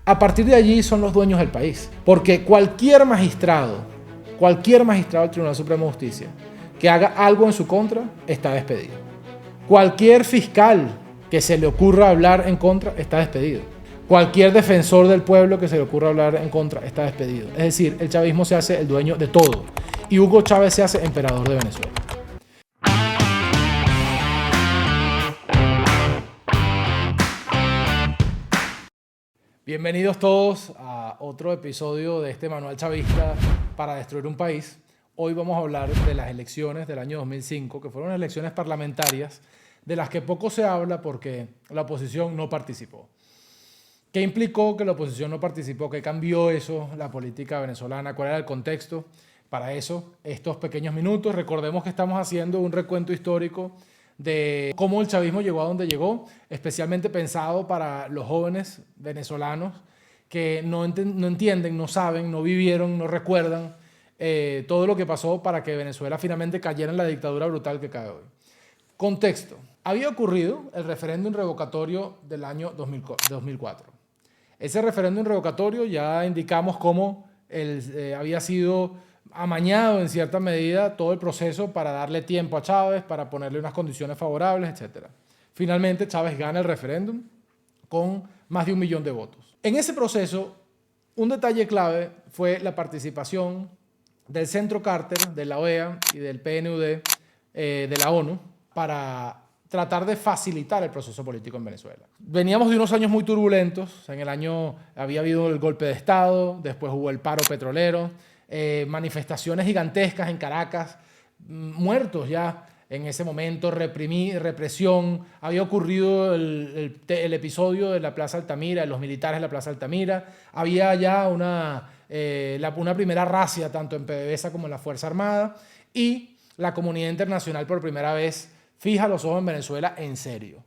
A partir de allí son los dueños del país. Porque cualquier magistrado del Tribunal Supremo de Justicia que haga algo en su contra, está despedido. Cualquier fiscal que se le ocurra hablar en contra, está despedido. Cualquier defensor del pueblo que se le ocurra hablar en contra, está despedido. Es decir, el chavismo se hace el dueño de todo. Y Hugo Chávez se hace emperador de Venezuela. Bienvenidos todos a otro episodio de este manual chavista para destruir un país. Hoy vamos a hablar de las elecciones del año 2005, que fueron elecciones parlamentarias de las que poco se habla porque la oposición no participó. ¿Qué implicó que la oposición no participó? ¿Qué cambió eso, la política venezolana? ¿Cuál era el contexto? Para eso, estos pequeños minutos, recordemos que estamos haciendo un recuento histórico de cómo el chavismo llegó a donde llegó, especialmente pensado para los jóvenes venezolanos que no entienden, no saben, no vivieron, no recuerdan todo lo que pasó para que Venezuela finalmente cayera en la dictadura brutal que cae hoy. Contexto. Había ocurrido el referéndum revocatorio del año 2004. Ese referéndum revocatorio ya indicamos cómo había sido amañado en cierta medida todo el proceso para darle tiempo a Chávez, para ponerle unas condiciones favorables, etc. Finalmente Chávez gana el referéndum con más de 1 millón de votos. En ese proceso, un detalle clave fue la participación del Centro Carter, de la OEA y del PNUD de la ONU para tratar de facilitar el proceso político en Venezuela. Veníamos de unos años muy turbulentos. En el año había habido el golpe de Estado, después hubo el paro petrolero, manifestaciones gigantescas en Caracas, muertos ya en ese momento, represión. Había ocurrido el episodio de la Plaza Altamira, de los militares de la Plaza Altamira. Había ya una primera racia tanto en PDVSA como en la Fuerza Armada, y la comunidad internacional por primera vez fija los ojos en Venezuela en serio.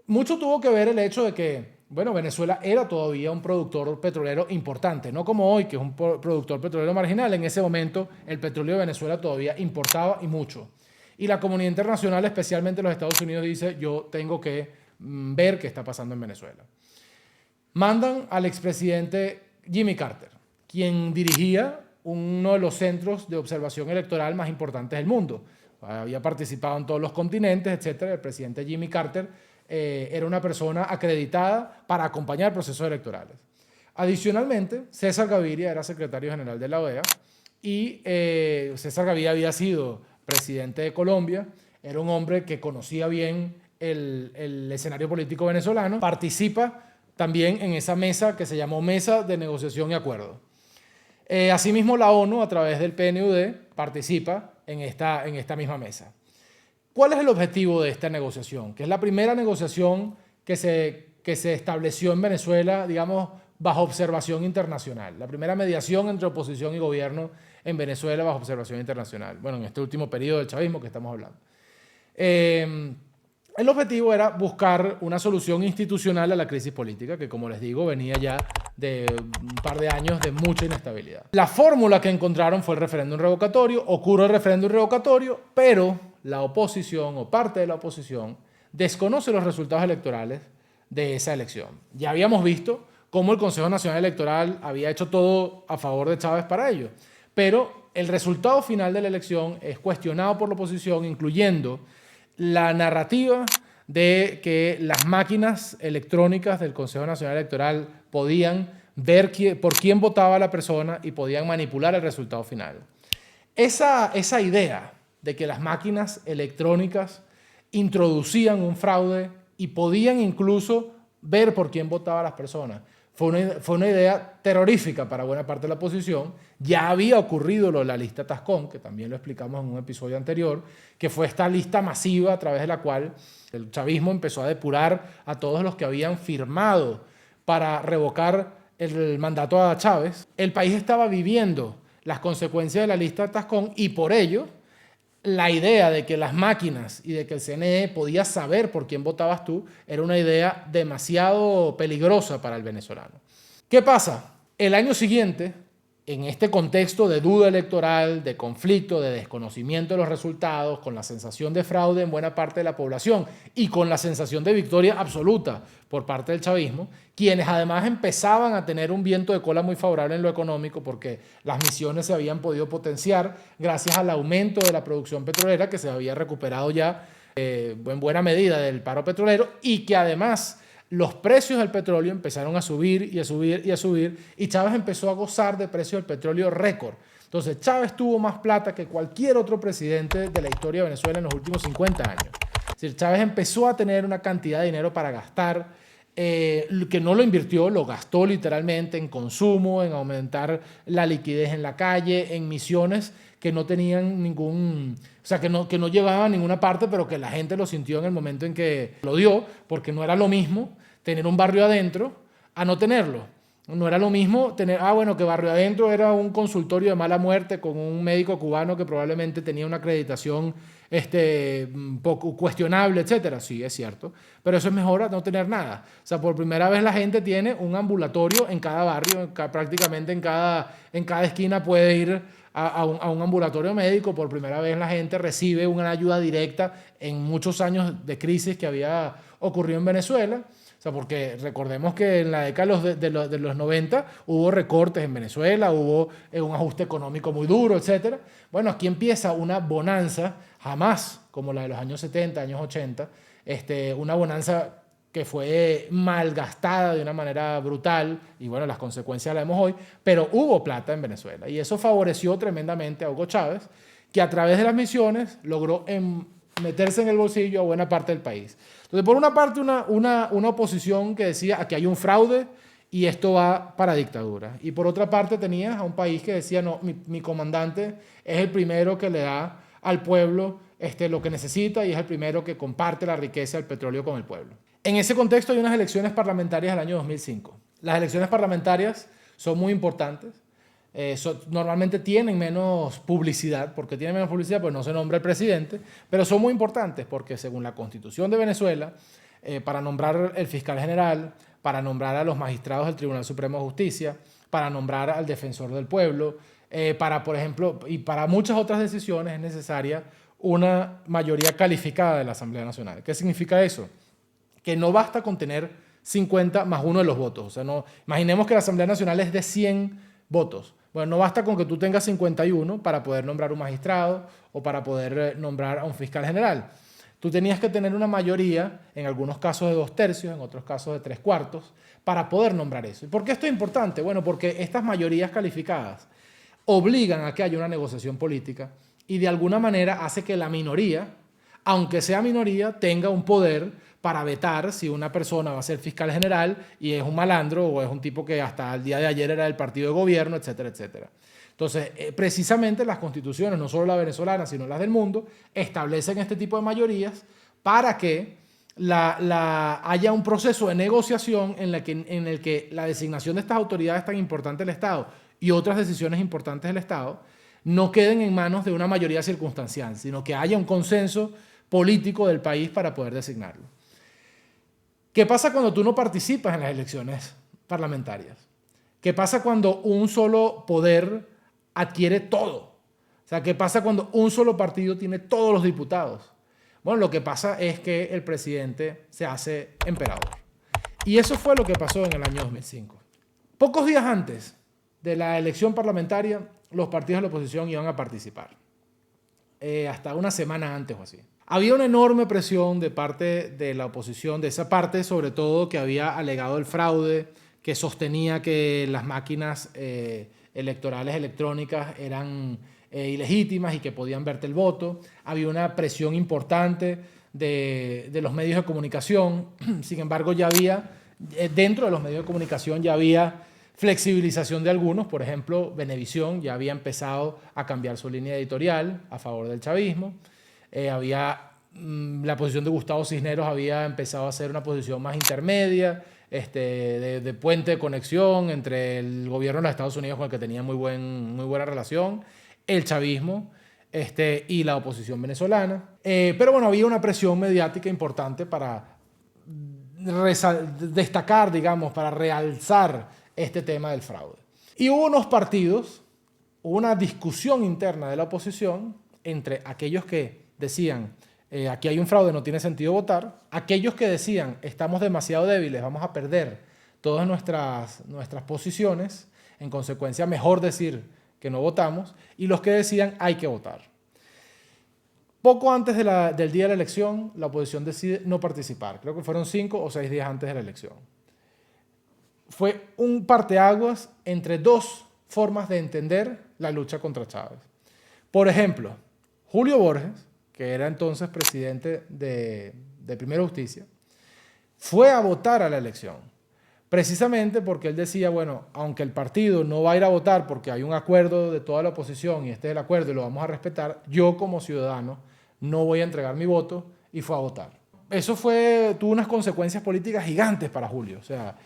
Mucho tuvo que ver el hecho de que Venezuela era todavía un productor petrolero importante, no como hoy, que es un productor petrolero marginal. En ese momento el petróleo de Venezuela todavía importaba y mucho. Y la comunidad internacional, especialmente los Estados Unidos, dice: yo tengo que ver qué está pasando en Venezuela. Mandan al expresidente Jimmy Carter, quien dirigía uno de los centros de observación electoral más importantes del mundo. Había participado en todos los continentes, etc. El presidente Jimmy Carter era una persona acreditada para acompañar procesos electorales. Adicionalmente, César Gaviria era secretario general de la OEA y César Gaviria había sido presidente de Colombia, era un hombre que conocía bien el escenario político venezolano. Participa también en esa mesa que se llamó Mesa de Negociación y Acuerdo. Asimismo, la ONU, a través del PNUD, participa en esta misma mesa. ¿Cuál es el objetivo de esta negociación? Que es la primera negociación que se estableció en Venezuela, digamos, bajo observación internacional. La primera mediación entre oposición y gobierno en Venezuela bajo observación internacional. Bueno, en este último periodo del chavismo que estamos hablando. El objetivo era buscar una solución institucional a la crisis política, que, como les digo, venía ya de un par de años de mucha inestabilidad. La fórmula que encontraron fue el referéndum revocatorio. Ocurre el referéndum revocatorio, pero la oposición o parte de la oposición desconoce los resultados electorales de esa elección. Ya habíamos visto cómo el Consejo Nacional Electoral había hecho todo a favor de Chávez para ello, pero el resultado final de la elección es cuestionado por la oposición, incluyendo la narrativa de que las máquinas electrónicas del Consejo Nacional Electoral podían ver por quién votaba la persona y podían manipular el resultado final. Esa idea de que las máquinas electrónicas introducían un fraude y podían incluso ver por quién votaba las personas fue una idea terrorífica para buena parte de la oposición. Ya había ocurrido lo de la lista Tascón, que también lo explicamos en un episodio anterior, que fue esta lista masiva a través de la cual el chavismo empezó a depurar a todos los que habían firmado para revocar el mandato a Chávez. El país estaba viviendo las consecuencias de la lista Tascón y por ello la idea de que las máquinas y de que el CNE podía saber por quién votabas tú era una idea demasiado peligrosa para el venezolano. ¿Qué pasa? El año siguiente, en este contexto de duda electoral, de conflicto, de desconocimiento de los resultados, con la sensación de fraude en buena parte de la población y con la sensación de victoria absoluta por parte del chavismo, quienes además empezaban a tener un viento de cola muy favorable en lo económico porque las misiones se habían podido potenciar gracias al aumento de la producción petrolera que se había recuperado ya en buena medida del paro petrolero y que además los precios del petróleo empezaron a subir y a subir y a subir y Chávez empezó a gozar de precios del petróleo récord. Entonces Chávez tuvo más plata que cualquier otro presidente de la historia de Venezuela en los últimos 50 años. Es decir, Chávez empezó a tener una cantidad de dinero para gastar que no lo invirtió, lo gastó literalmente en consumo, en aumentar la liquidez en la calle, en misiones que no tenían ningún, o sea, que no llevaban a ninguna parte, pero que la gente lo sintió en el momento en que lo dio, porque no era lo mismo tener un barrio adentro a no tenerlo. No era lo mismo tener, bueno, que barrio adentro era un consultorio de mala muerte con un médico cubano que probablemente tenía una acreditación poco cuestionable, etcétera. Sí, es cierto, pero eso es mejor a no tener nada. O sea, por primera vez la gente tiene un ambulatorio en cada barrio, prácticamente en cada esquina puede ir a un ambulatorio médico. Por primera vez la gente recibe una ayuda directa en muchos años de crisis que había ocurrido en Venezuela. O sea, porque recordemos que en la década de los 90 hubo recortes en Venezuela, hubo un ajuste económico muy duro, etc. Bueno, aquí empieza una bonanza, jamás como la de los años 70, años 80, una bonanza que fue malgastada de una manera brutal, y bueno, las consecuencias las vemos hoy, pero hubo plata en Venezuela, y eso favoreció tremendamente a Hugo Chávez, que a través de las misiones logró meterse en el bolsillo a buena parte del país. Entonces, por una parte, una oposición que decía aquí hay un fraude y esto va para dictadura. Y por otra parte, tenías a un país que decía, no, mi comandante es el primero que le da al pueblo lo que necesita y es el primero que comparte la riqueza del petróleo con el pueblo. En ese contexto hay unas elecciones parlamentarias del año 2005. Las elecciones parlamentarias son muy importantes. Normalmente tienen menos publicidad, porque tienen menos publicidad, pues no se nombra el presidente, pero son muy importantes porque según la Constitución de Venezuela, para nombrar el fiscal general, para nombrar a los magistrados del Tribunal Supremo de Justicia, para nombrar al defensor del pueblo, por ejemplo, y para muchas otras decisiones es necesaria una mayoría calificada de la Asamblea Nacional. ¿Qué significa eso? Que no basta con tener 50 más uno de los votos. O sea, no, imaginemos que la Asamblea Nacional es de 100 votos. Bueno, no basta con que tú tengas 51 para poder nombrar un magistrado o para poder nombrar a un fiscal general. Tú tenías que tener una mayoría, en algunos casos de 2/3, en otros casos de 3/4, para poder nombrar eso. ¿Y por qué esto es importante? Bueno, porque estas mayorías calificadas obligan a que haya una negociación política y de alguna manera hace que la minoría, aunque sea minoría, tenga un poder para vetar si una persona va a ser fiscal general y es un malandro o es un tipo que hasta el día de ayer era del partido de gobierno, etcétera, etcétera. Entonces, precisamente las constituciones, no solo la venezolana, sino las del mundo, establecen este tipo de mayorías para que haya un proceso de negociación en el que la designación de estas autoridades tan importantes del Estado y otras decisiones importantes del Estado no queden en manos de una mayoría circunstancial, sino que haya un consenso político del país para poder designarlo. ¿Qué pasa cuando tú no participas en las elecciones parlamentarias? ¿Qué pasa cuando un solo poder adquiere todo? O sea, ¿qué pasa cuando un solo partido tiene todos los diputados? Bueno, lo que pasa es que el presidente se hace emperador. Y eso fue lo que pasó en el año 2005. Pocos días antes de la elección parlamentaria, los partidos de la oposición iban a participar. Hasta una semana antes o así. Había una enorme presión de parte de la oposición, de esa parte sobre todo que había alegado el fraude, que sostenía que las máquinas electorales electrónicas eran ilegítimas y que podían verte el voto. Había una presión importante de los medios de comunicación. Sin embargo, ya había, dentro de los medios de comunicación ya había flexibilización de algunos. Por ejemplo, Venevisión ya había empezado a cambiar su línea editorial a favor del chavismo. La posición de Gustavo Cisneros había empezado a ser una posición más intermedia, de puente de conexión entre el gobierno de los Estados Unidos con el que tenía muy buena relación, el chavismo y la oposición venezolana. Pero bueno, había una presión mediática importante para destacar, digamos, para realzar este tema del fraude. Y hubo unos partidos, hubo una discusión interna de la oposición entre aquellos que decían, aquí hay un fraude, no tiene sentido votar, aquellos que decían, estamos demasiado débiles, vamos a perder todas nuestras posiciones, en consecuencia mejor decir que no votamos, y los que decían, hay que votar. Poco antes del día de la elección, la oposición decide no participar. Creo que fueron 5 o 6 días antes de la elección. Fue un parteaguas entre dos formas de entender la lucha contra Chávez. Por ejemplo, Julio Borges, que era entonces presidente de Primera Justicia, fue a votar a la elección. Precisamente porque él decía, bueno, aunque el partido no va a ir a votar porque hay un acuerdo de toda la oposición y este es el acuerdo y lo vamos a respetar, yo como ciudadano no voy a entregar mi voto, y fue a votar. Eso tuvo unas consecuencias políticas gigantes para Julio. O sea,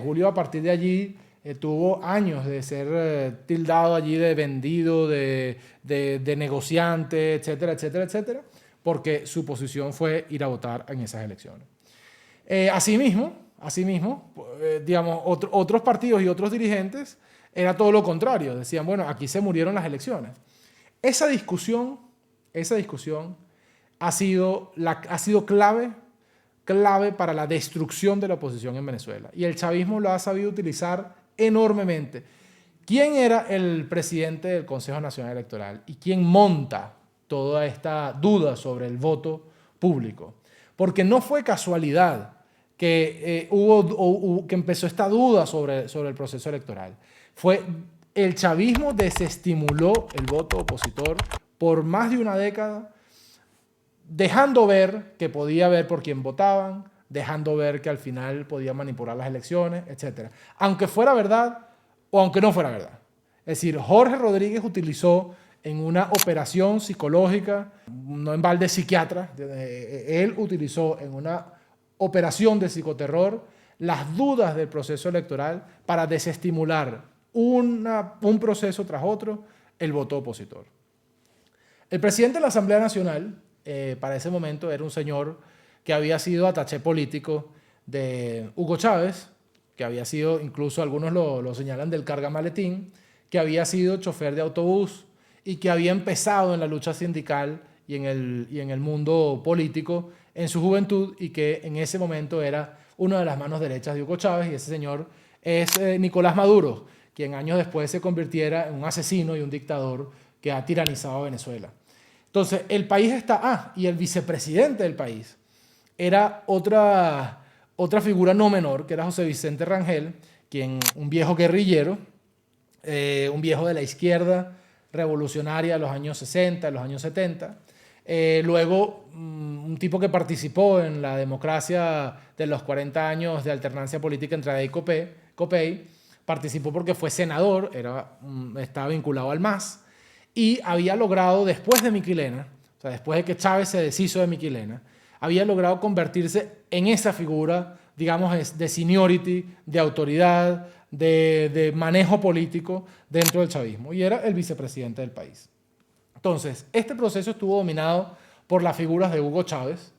Julio a partir de allí tuvo años de ser tildado allí de vendido, de negociante, etcétera, etcétera, etcétera, porque su posición fue ir a votar en esas elecciones. Asimismo, digamos, otros partidos y otros dirigentes era todo lo contrario. Decían, bueno, aquí se murieron las elecciones. Esa discusión ha sido clave para la destrucción de la oposición en Venezuela. Y el chavismo lo ha sabido utilizar enormemente. ¿Quién era el presidente del Consejo Nacional Electoral y quién monta toda esta duda sobre el voto público? Porque no fue casualidad que que empezó esta duda sobre el proceso electoral. Fue el chavismo desestimuló el voto opositor por más de una década, dejando ver que podía ver por quién votaban, dejando ver que al final podía manipular las elecciones, etc. Aunque fuera verdad o aunque no fuera verdad. Es decir, Jorge Rodríguez utilizó en una operación psicológica, no en balde psiquiatra, él utilizó en una operación de psicoterror las dudas del proceso electoral para desestimular un proceso tras otro el voto opositor. El presidente de la Asamblea Nacional, para ese momento, era un señor que había sido ataché político de Hugo Chávez, que había sido, incluso algunos lo señalan del cargamaletín, que había sido chofer de autobús y que había empezado en la lucha sindical y en el mundo político en su juventud, y que en ese momento era una de las manos derechas de Hugo Chávez, y ese señor es Nicolás Maduro, quien años después se convirtiera en un asesino y un dictador que ha tiranizado a Venezuela. Entonces, el país está... y el vicepresidente del país era otra figura no menor, que era José Vicente Rangel, un viejo guerrillero, un viejo de la izquierda revolucionaria de los años 60, de los años 70. Luego, un tipo que participó en la democracia de los 40 años de alternancia política entre ADE y COPEI, participó porque fue senador, estaba vinculado al MAS, y había logrado, después de Miquilena, o sea, después de que Chávez se deshizo de Miquilena, había logrado convertirse en esa figura, digamos, de seniority, de autoridad, de manejo político dentro del chavismo, y era el vicepresidente del país. Entonces, este proceso estuvo dominado por las figuras de Hugo Chávez,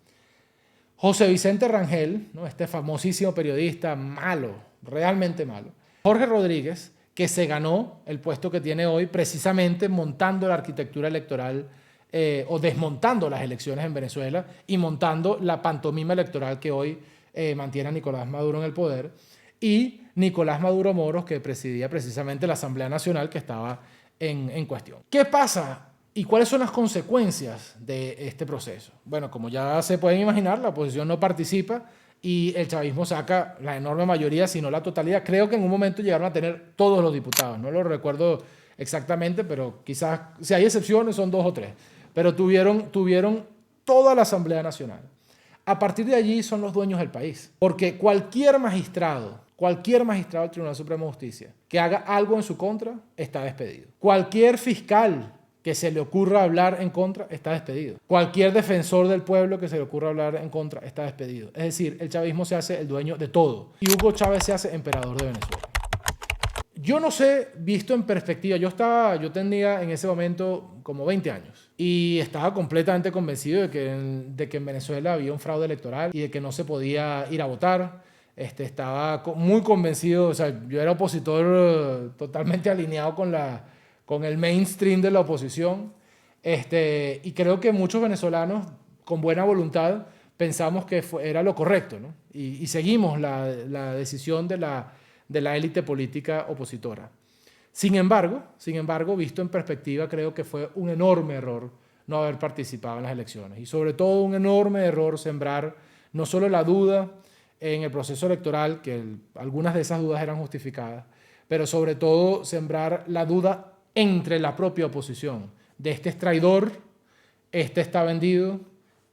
José Vicente Rangel, ¿no?, este famosísimo periodista malo, realmente malo, Jorge Rodríguez, que se ganó el puesto que tiene hoy precisamente montando la arquitectura electoral o desmontando las elecciones en Venezuela y montando la pantomima electoral que hoy mantiene a Nicolás Maduro en el poder, y Nicolás Maduro Moros, que presidía precisamente la Asamblea Nacional que estaba en cuestión. ¿Qué pasa y cuáles son las consecuencias de este proceso? Bueno, como ya se pueden imaginar, la oposición no participa y el chavismo saca la enorme mayoría, si no la totalidad. Creo que en un momento llegaron a tener todos los diputados, no lo recuerdo exactamente, pero quizás, si hay excepciones, son 2 o 3. Pero tuvieron toda la Asamblea Nacional. A partir de allí son los dueños del país, porque cualquier magistrado del Tribunal Supremo de Justicia que haga algo en su contra está despedido. Cualquier fiscal que se le ocurra hablar en contra está despedido. Cualquier defensor del pueblo que se le ocurra hablar en contra está despedido. Es decir, el chavismo se hace el dueño de todo y Hugo Chávez se hace emperador de Venezuela. Yo no sé, visto en perspectiva, yo tenía en ese momento como 20 años y estaba completamente convencido de que en Venezuela había un fraude electoral y de que no se podía ir a votar. Estaba muy convencido, o sea, yo era opositor totalmente alineado con el mainstream de la oposición. Y creo que muchos venezolanos, con buena voluntad, pensamos que era lo correcto, ¿no? Y seguimos la decisión de la élite política opositora. Sin embargo, visto en perspectiva, creo que fue un enorme error no haber participado en las elecciones. Y sobre todo un enorme error sembrar no solo la duda en el proceso electoral, que algunas de esas dudas eran justificadas, pero sobre todo sembrar la duda entre la propia oposición, de este es traidor, este está vendido,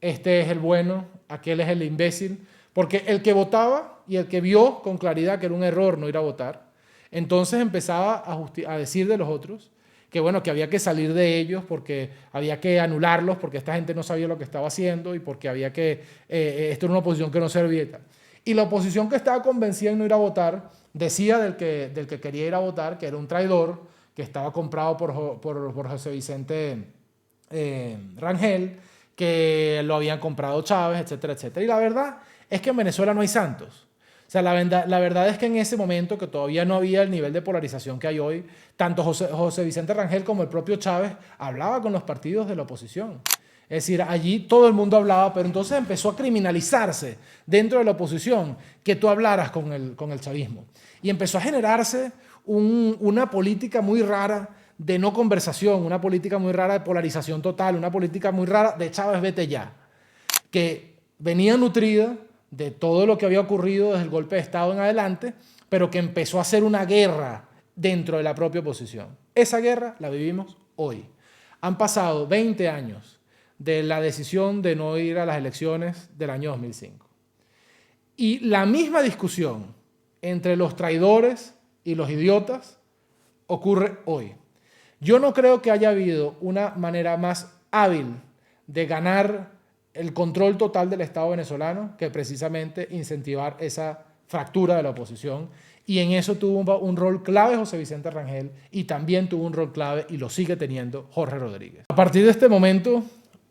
este es el bueno, aquel es el imbécil, porque el que votaba y el que vio con claridad que era un error no ir a votar, entonces empezaba a decir de los otros que bueno, que había que salir de ellos porque había que anularlos, porque esta gente no sabía lo que estaba haciendo y porque había que, esto era una oposición que no servía y tal. Y la oposición que estaba convencida en no ir a votar decía del que quería ir a votar que era un traidor, que estaba comprado por José Vicente Rangel, que lo habían comprado Chávez, etcétera, etcétera. Y la verdad es que en Venezuela no hay santos. O sea, la verdad es que en ese momento, que todavía no había el nivel de polarización que hay hoy, tanto José Vicente Rangel como el propio Chávez hablaba con los partidos de la oposición. Es decir, allí todo el mundo hablaba, pero entonces empezó a criminalizarse dentro de la oposición que tú hablaras con el chavismo. Y empezó a generarse una política muy rara de no conversación, una política muy rara de polarización total, una política muy rara de Chávez vete ya, que venía nutrida de todo lo que había ocurrido desde el golpe de Estado en adelante, pero que empezó a ser una guerra dentro de la propia oposición. Esa guerra la vivimos hoy. Han pasado 20 años de la decisión de no ir a las elecciones del año 2005. Y la misma discusión entre los traidores y los idiotas ocurre hoy. Yo no creo que haya habido una manera más hábil de ganar el control total del Estado venezolano que precisamente incentivar esa fractura de la oposición. Y en eso tuvo un rol clave José Vicente Rangel y también tuvo un rol clave y lo sigue teniendo Jorge Rodríguez. A partir de este momento,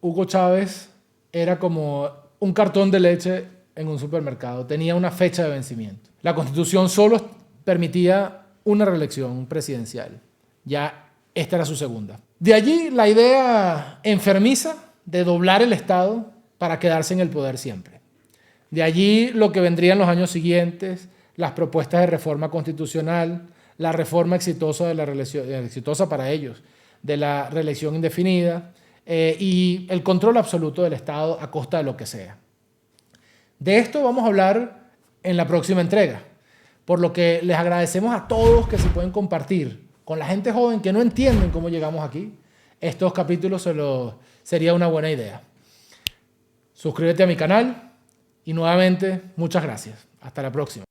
Hugo Chávez era como un cartón de leche en un supermercado, tenía una fecha de vencimiento. La Constitución solo permitía una reelección presidencial, ya esta era su segunda. De allí la idea enfermiza de doblar el Estado para quedarse en el poder siempre. De allí lo que vendría en los años siguientes, las propuestas de reforma constitucional, la reforma exitosa de la reelección, exitosa para ellos, de la reelección indefinida, y el control absoluto del Estado a costa de lo que sea. De esto vamos a hablar en la próxima entrega, por lo que les agradecemos a todos que se pueden compartir con la gente joven que no entienden cómo llegamos aquí. Estos capítulos sería una buena idea. Suscríbete a mi canal y nuevamente muchas gracias. Hasta la próxima.